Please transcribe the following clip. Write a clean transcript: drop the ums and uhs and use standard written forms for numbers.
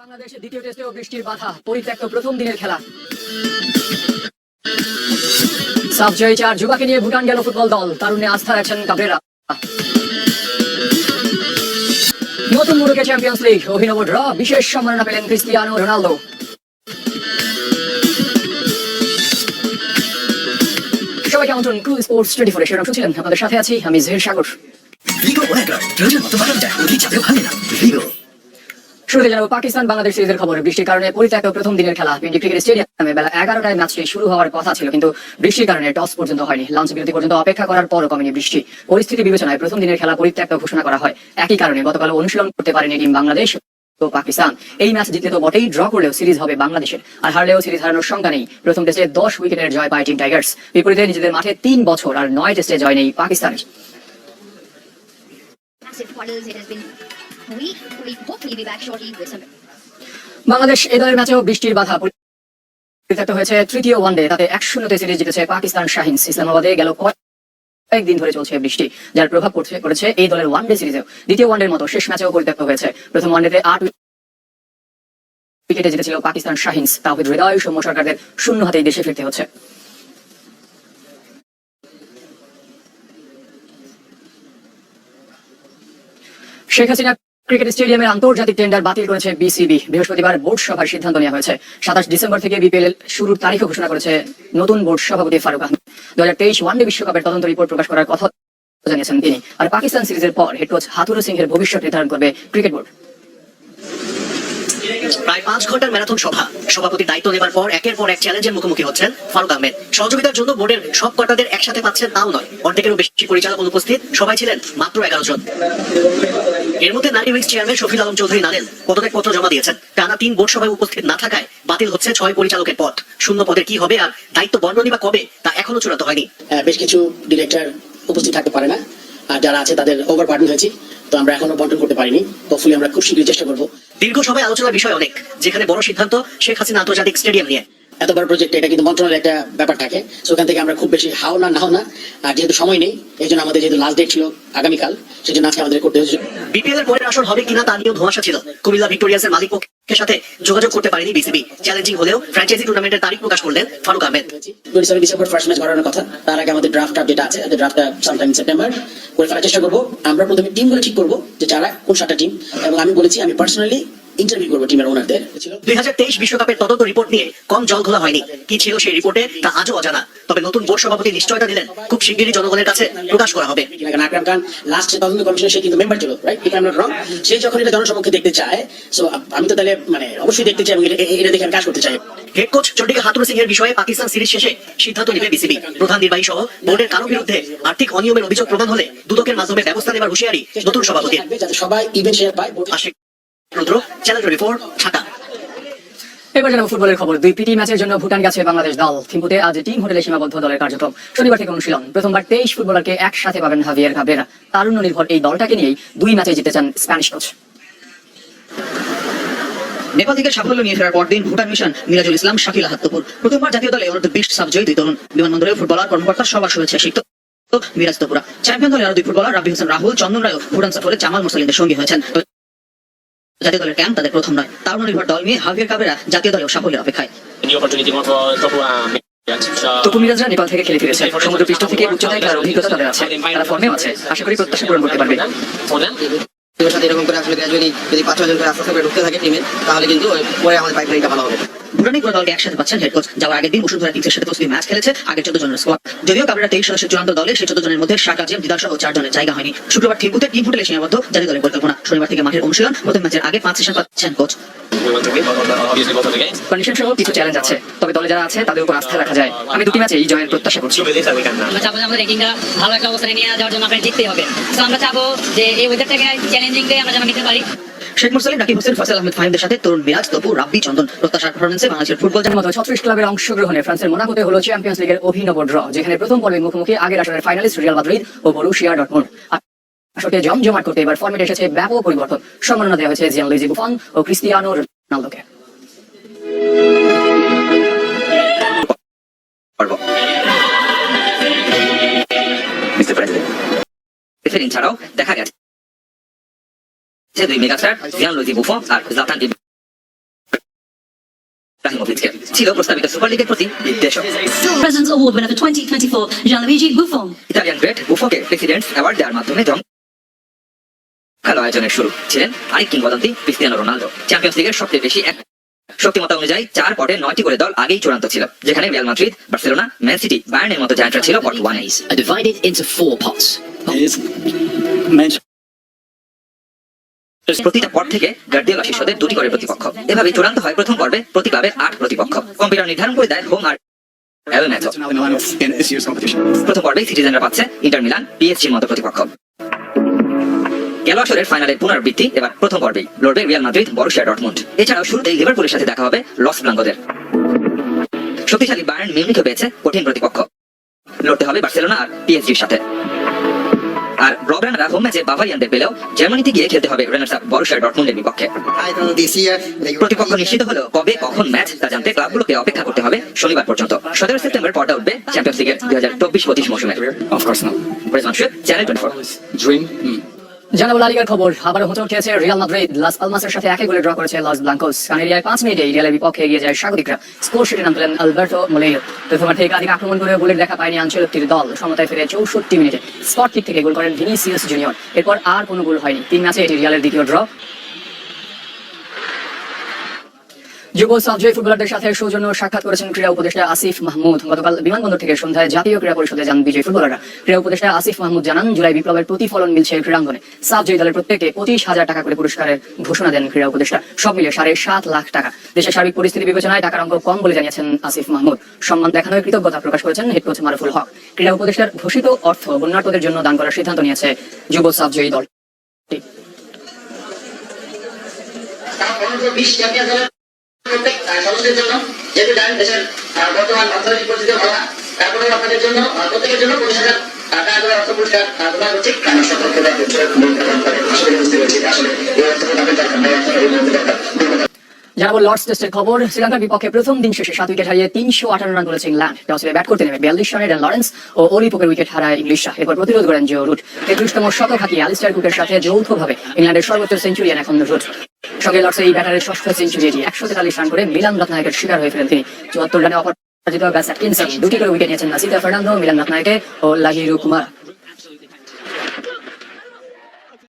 বাংলাদেশের দ্বিতীয় টেস্টেও বৃষ্টির বাধা, পরিত্যক্ত প্রথম দিনের খেলা। সাবজয়ী 4 যুবাকে নিয়ে ভুটান গেল ফুটবল দল, তারুণ্যে আস্থা রাখছেন কাবরেরা। নতুন মুলুকে চ্যাম্পিয়ন্স লিগ, অভিনব ড্র, বিশেষ সম্মাননা পেলেন ক্রিস্টিয়ানো রোনালদো। সবাইকে আমন্ত্রণ কুল স্পোর্টস 24 এর অংশ ছিলেন। আপনাদের সাথে আছি আমি জহির সাগর। শুরুতে জানাবো পাকিস্তান বাংলাদেশ সিরিজের খবর। বৃষ্টির কারণে পরিত্যক্ত প্রথম দিনের খেলা। পিন্ডি ক্রিকেট স্টেডিয়ামে বেলা 11টায় ম্যাচটি শুরু হওয়ার কথা ছিল, কিন্তু বৃষ্টির কারণে টস পর্যন্ত হয়নি। লাঞ্চ বিরতি পর্যন্ত অপেক্ষা করার পরও কমেনি বৃষ্টি। পরিস্থিতি বিবেচনায় প্রথম দিনের খেলা পরিত্যক্ত ঘোষণা করা হয়। একই কারণে গতকাল অনুশীলন করতে পারেনি টিম বাংলাদেশ ও পাকিস্তান। এই ম্যাচ জিতলে তো বটেই, ড্র করলেও সিরিজ হবে বাংলাদেশের, আর হারলেও সিরিজ হারানোর শঙ্কা নেই। প্রথম টেস্টে 10 উইকেটের জয় পায় টিম টাইগার্স। বিপরীতে নিজেদের মাঠে 3 বছর আর 9 টেস্টে জয় নেই পাকিস্তানের। বাংলাদেশ এ দলের ম্যাচেও বৃষ্টির বাধা পরিত্যক্ত হয়েছে তৃতীয় ওয়ানডে। তাতে 1-0 সিরিজ জিতেছে পাকিস্তান শাহিনস। ইসলামাবাদে গেল কয়েকদিন ধরে চলছে বৃষ্টি, যার প্রভাব পড়েছে এই দলের ওয়ানডে সিরিজেও। দ্বিতীয় ওয়ানডের মতো শেষ ম্যাচেও পরিত্যক্ত হয়েছে। প্রথম ওয়ানডেতে 8 উইকেটে জিতেছিল পাকিস্তান শাহিনস। তাওহিদ হৃদয়, সৌম্য সরকারদের শূন্য হাতেই দেশে ফিরতে হচ্ছে। শেখ হাসিনা ক্রিকেট স্টেডিয়ামের আন্তর্জাতিক টেন্ডার বাতিল করেছে বিসিবি। বৃহস্পতিবার বোর্ড সভার সিদ্ধান্ত নেওয়া হয়েছে। 27 ডিসেম্বর থেকে বিপিএল শুরুর তারিখও ঘোষণা করেছে নতুন বোর্ড সভাপতি ফারুক আহমেদ। 2023 ওয়ানডে বিশ্বকাপের তদন্ত রিপোর্ট প্রকাশ করার কথা জানিয়েছেন তিনি। আর পাকিস্তান সিরিজের পর হেড কোচ হাথুরু সিংহের ভবিষ্যৎ নির্ধারণ করবে ক্রিকেট বোর্ড। প্রায় 5 ঘন্টার ম্যারাথন সভা। সভাপতির দায়িত্ব নেবার পর একের পর এক চ্যালেঞ্জের মুখোমুখি হচ্ছেন ফারুক আহমেদ। সহযোগিতার জন্য বোর্ডের সব কর্তাদের একসাথে পাচ্ছেন তাও নয়, অর্ধেকেরও বেশি পরিচালক অনুপস্থিত। সবাই ছিলেন মাত্র 11 জন। এর মধ্যে নারী উইংস চেয়ারম্যান শফিল আলম চৌধুরী নাদেল পদত্যাগপত্র জমা দিয়েছেন। টানা 3 বোর্ড সভায় উপস্থিত না থাকায় বাতিল হচ্ছে 6 পরিচালকের পদ। শূন্য পদের কি হবে আর দায়িত্ব বন্টনই বা কবে, তা এখনো চূড়ান্ত হয়নি। বেশ কিছু ডিরেক্টর উপস্থিত থাকতে পারে না, আর যারা আছে তাদের ওভার বার্ডেন হয়েছে, তো আমরা এখনো বন্টন করতে পারিনি। হোপফুলি আমরা খুব শীঘ্রই চেষ্টা করবো। দীর্ঘ সময় আলোচনার বিষয় অনেক, যেখানে বড় সিদ্ধান্ত শেখ হাসিনা আন্তর্জাতিক স্টেডিয়াম নিয়ে। এত বড় প্রজেক্ট, এটা কিন্তু মন্ত্রণালয়ের একটা ব্যাপার থাকে, সেখান থেকে আমরা খুব বেশি হাও না নাও না। আর যেহেতু সময় নেই, এই জন্য আমাদের যেহেতু লাস্ট ডেট ছিল আগামীকাল, সেজন্য আজকে আমাদের করতে হয়েছে। বিপিএল এর পরের আসর হবে কিনা তা নিয়েও ধোঁয়াশা ছিল। কুমিল্লা ভিক্টোরিয়ান্সের মালিক পক্ষের সাথে যোগাযোগ করতে পারেনি বিসিবি। চ্যালেঞ্জিং হলেও ফ্র্যাঞ্চাইজি টুর্নামেন্টের তারিখ প্রকাশ করলেন Faruque Ahmed. 27 December first match করানোর কথা। তার আগে আমাদের ড্রাফট যেটা আছে, ড্রাফটটা সামটাইম সেপ্টেম্বর করে ফেলার চেষ্টা করবো। আমরা প্রথমে টিমগুলো ঠিক করবো যে যারা কোন 7টা টিম, এবং আমি বলেছি আমি পার্সোনালি ইন্টারভিউ করবো টিমের ওনারদের। 2023 বিশ্বকাপের তদন্ত রিপোর্ট নিয়ে কম জল ঘোলা হয়নি। কি ছিল সেই রিপোর্টে তা আজও অজানা। তবে নতুন বোর্ড সভাপতি নিশ্চয়তা দিলেন খুব শিগগিরই জনগণের কাছে প্রকাশ করা হবে। আকরাম খান লাস্ট তদন্ত কমিশনের সে কিন্তু মেম্বার ছিল, right? If I am not wrong. সে যখন এটা জনসমক্ষে দেখতে চায়, সো আমি তো তাহলে অবশ্যই দেখতে চাই এবং এটা দেখে আমি কাজ করতে চাই। হেড কোচ চন্ডিকা হাথুরু সিং এর বিষয়ে পাকিস্তান সিরিজ শেষে সিদ্ধান্ত নেবে বিসিবি। প্রধান নির্বাহী সহ বোর্ডের কারো বিরুদ্ধে আর্থিক অনিয়মের অভিযোগ প্রমাণ হলে দুদকের মাধ্যমে ব্যবস্থা নেবার হুঁশিয়ারি নতুন সভাপতি। যাতে সবাই ইভেন শেয়ার পায়। আশিক রুদ্র, চ্যানেল 24, ঢাকা। এবার জানাবো ফুটবলের খবর। 2 প্রীতি ম্যাচের জন্য ভুটান গেছে বাংলাদেশ দল। থিম্পুতে আজ টিম হোটেলে সীমাবদ্ধ দলের কার্যক্রম। শনিবার থেকে অনুশীলন। প্রথমবার 23 ফুটবলারকে একসাথে পাবেন হাভিয়ার কাবরেরা। তারুণ্য নির্ভর এই দলটাকে নিয়েই 2 ম্যাচে জিতে চান স্প্যানিশ কোচ। নেপাল থেকে সাফল্য নিয়ে ফেরার পরদিন ভুটান মিশন মিরাজুল ইসলাম শাকিল আহাত্তপুর। প্রথমবার জাতীয় দলে অনূর্ধ্ব 20 সাবজয়ী 2 তরুণ। বিমানবন্দরে ফুটবলার কর্মকর্তা সবার শুভেচ্ছা সিক্ত মিরাজ তপুরা। চ্যাম্পিয়ন দলের আরো 2 ফুটবলার রাব্বি হোসেন রাহুল, চন্দন রায় ভুটান সফরে জামাল মুরসালিনদের সঙ্গী হয়েছেন। জাতীয় দলের ক্যাম্প তাদের প্রথম নয়। তারুণ্য নির্ভর দল নিয়ে হাভিয়ার কাবরেরা জাতীয় দলেও সাফল্যের অপেক্ষায়। তপু মিরাজরা নেপাল থেকে খেলে ফিরেছে। সমুদ্রপৃষ্ঠ থেকে উচ্চতায় খেলার অভিজ্ঞতা তাদের আছে। তারা ফর্মেও আছে। আশা করি প্রত্যাশা পূরণ করতে পারবে। এরকম করে আসলে গ্রাজুয়ালি যদি 5-6 জন করে আস্তে আস্তে ঢুকতে থাকে টিমে, তাহলে কিন্তু পরে আমাদের পাইপলাইনটা ভালো হবে। ভুটানি পুরো দলকে একসাথে পাচ্ছেন হেড কোচ। যাওয়ার আগের দিন বসুন্ধরা কিংসের সাথে তসবি ম্যাচ খেলেছে আগের 14 জনের স্কোয়াড। যদিও কাবরেরা 23 সদস্যের চূড়ান্ত দলে সেই 14 জনের মধ্যে শাক আজিম, দিদার সহ 4 জনের জায়গা হয়নি। শুক্রবার থিম্পুতে টিম হোটেলে সীমাবদ্ধ জাতীয় দলের পরিকল্পনা। শনিবার থেকে মাঠের অনুশীলন। প্রথম ম্যাচের আগে 5 সেশন পাচ্ছেন কোচ। কন্ডিশন সহ কিছু চ্যালেঞ্জ আছে, তবে দলে যারা আছে তাদের উপর আস্থা রাখা যায়। আমি 2টি ম্যাচেই জয়ের প্রত্যাশা করছি। আমরা চাবো যে আমাদের র্যাঙ্কিংটা ভালো একটা অবস্থানে নিয়ে যাওয়ার জন্য আপনাকে জিততেই হবে। তো আমরা চাবো যে এই ওয়েদারটাকে চ্যালেঞ্জিং ডে আমরা যেন নিতে পারি। শেখ মুরসালিন, রাকিব হোসেন, ফাসেল আহমেদ ফাহিমদের সাথে তরুণ মিরাজ, তপু, রাব্বি, চন্দন প্রত্যাশার পারফরম্যান্সে বাংলাদেশের ফুটবল ফুটবলের মতো 36 ক্লাবের অংশগ্রহণে ফ্রান্সের মোনাকোতে হলো চ্যাম্পিয়ন্স লিগের অভিনব ড্র, যেখানে প্রথম পর্বে মুখোমুখি আগের আসরের ফাইনালিস্ট রিয়াল মাদ্রিদ ও বরুশিয়া ডর্টমুন্ড। আসলে জমজমাট করতে এবার ফর্মেটে এসেছে ব্যাপক পরিবর্তন। সম্মাননা দেওয়া হয়েছে জিয়ানলুইজি বুফন ও ক্রিস্টিয়ানো রোনালদোকে। ছাড়াও দেখা গেছে 2 মেগাস্টার জিয়ানলুইজি বুফন আর জাতান ছিল প্রস্তাবিত সুপার লিগের প্রতি বিদ্বেষ। President's Award winner for 2024, Gianluigi Buffon. Italian great বুফোকে প্রেসিডেন্টস অ্যাওয়ার্ড দেওয়ার মাধ্যমে খেলা আয়োজনের শুরু ছিলেন আরেক কিংবদন্তি ক্রিস্টিয়ানো রোনালদো। চ্যাম্পিয়ন্স লিগের সবচেয়ে বেশি শক্তিমত্তা অনুযায়ী 4 পটে 9টি করে দল আগেই চূড়ান্ত ছিল, যেখানে Real Madrid, Barcelona, Man City, বায়ার্নের মতো জায়ান্টরা ছিল পট 1-এ। are divided into 4 pots. প্রতিটা পট থেকে গার্দিওলা শিষ্যদের 2টি করে প্রতিপক্ষ। এভাবে চূড়ান্ত হয় প্রথম পর্বে প্রতি ক্লাবের 8 প্রতিপক্ষ। কম্পিউটার নির্ধারণ করে দেয় হোম আর অ্যাওয়ে ম্যাচও। প্রথম পর্বে সিটিজেনরা পাচ্ছে ইন্টার মিলান, পিএসজির মতো প্রতিপক্ষ। গেল আসরের ফাইনালের পুনরাবৃত্তি এবার প্রথম পর্বেই লড়বে রিয়াল মাদ্রিদ, বরুসিয়া ডর্টমুন্ড। এছাড়াও শুরুতেই লিভারপুলের সাথে দেখা হবে লস ব্লাঙ্কোদের। শক্তিশালী বায়ার্ন মিউনিখও পেয়েছে কঠিন প্রতিপক্ষ, লড়তে হবে বার্সেলোনা আর পিএসজির সাথে। আর ব্লগরানরা হোম ম্যাচে বাভারিয়ানদের পেলেও জার্মানিতে গিয়ে খেলতে হবে রানার্স আপ বরুসিয়া ডর্টমুন্ডের বিপক্ষে। প্রতিপক্ষ নিশ্চিত হলেও কবে কখন ম্যাচ তা জানতে ক্লাবগুলোকে অপেক্ষা করতে হবে শনিবার পর্যন্ত। 17 সেপ্টেম্বর পর্দা উঠবে চ্যাম্পিয়ন্স লিগের 2024-25 মৌসুমে। Of course not. Rezwan Shoaib, channel 24। Dream? জানাবো লা লিগার খবর। আবারও হোঁচট খেয়েছে রিয়াল মাদ্রিদ। লাস পালমাসের সাথে 1 গোলে ড্র করেছে লস ব্লাঙ্কোস। কানেরিয়ায় 5 মিনিটে রিয়ালের বিপক্ষে এগিয়ে যায় স্বাগতিকরা। স্কোর শিটে নাম তুলেন আলবার্টো মোলেইরো। প্রথমার্ধে একাধিক আক্রমণ করে গোলের দেখা পায়নি আনচেলত্তির দল। সমতায় ফিরে 64 মিনিটে স্পট কিক থেকে গোল করেন ভিনিসিয়াস জুনিয়র। এরপর আর কোনো গোল হয়নি। 3 ম্যাচে এটি রিয়ালের দ্বিতীয় ড্র। যুব সাবজয়ী ফুটবলারদের সাথে সৌজন্য সাক্ষাৎ করেছেন ক্রীড়া উপদেষ্টা আসিফ মাহমুদ। গতকাল বিমানবন্দর থেকে সন্ধ্যায় জাতীয় ক্রীড়া পরিষদে যান বিজয়ী ফুটবলাররা। ক্রীড়া উপদেষ্টা আসিফ মাহমুদ জানান, জুলাই বিপ্লবের প্রতিফলন মিলছে ক্রীড়াঙ্গনে। সাবজয়ী দলের প্রত্যেককে 25,000 টাকা করে পুরস্কারের ঘোষণা দেন ক্রীড়া উপদেষ্টা। সব মিলিয়ে 7.5 লাখ টাকা। দেশের সার্বিক পরিস্থিতি বিবেচনায় টাকার অঙ্ক কম বলে জানিয়েছেন আসিফ মাহমুদ। সম্মান দেখানোর কৃতজ্ঞতা প্রকাশ করেছেন হেড কোচ মারুফুল হক। ক্রীড়া উপদেষ্টার ঘোষিত অর্থ বন্যার্তদের জন্য দান করার সিদ্ধান্ত নিয়েছে যুব সাবজয়ী দল। প্রত্যেক সদস্যের জন্য যেহেতু জানেন দেশের বর্তমান অর্থনৈতিক পরিস্থিতি ভালো না, তারপরে আপনাদের জন্য প্রত্যেকের জন্য 25,000 টাকা করে অর্থ পুরস্কার দেওয়া হচ্ছে। জানাবো লর্ডস টেস্টের খবর। শ্রীলঙ্কার বিপক্ষে প্রথম দিন শেষে 7 উইকেট হারিয়ে 358 রান করেছে ইংল্যান্ড। টসে ব্যাট করতে নেমে 42 রানে ড্যান লরেন্স ও ওলি পোকের উইকেট হারায় ইংলিশরা। এরপর প্রতিরোধ করেন জো রুট। 33তম শতক হাঁকিয়ে অ্যালিস্টার কুকের সাথে যৌথভাবে ইংল্যান্ডের সর্বোচ্চ সেঞ্চুরিয়ান এখন রুট। সঙ্গে লর্ডসে এই ব্যাটারের ষষ্ঠ সেঞ্চুরি এটি। 143 রান করে মিলান রত্নায়কের শিকার হয়ে ফেলেন তিনি। 74 রানে অপরাজিত ব্যাস অ্যাটকিনসন। 2টি করে উইকেট নিয়েছেন নাসিদা ফার্নান্দো, মিলান রত্নায়কে ও লাহিরু কুমার।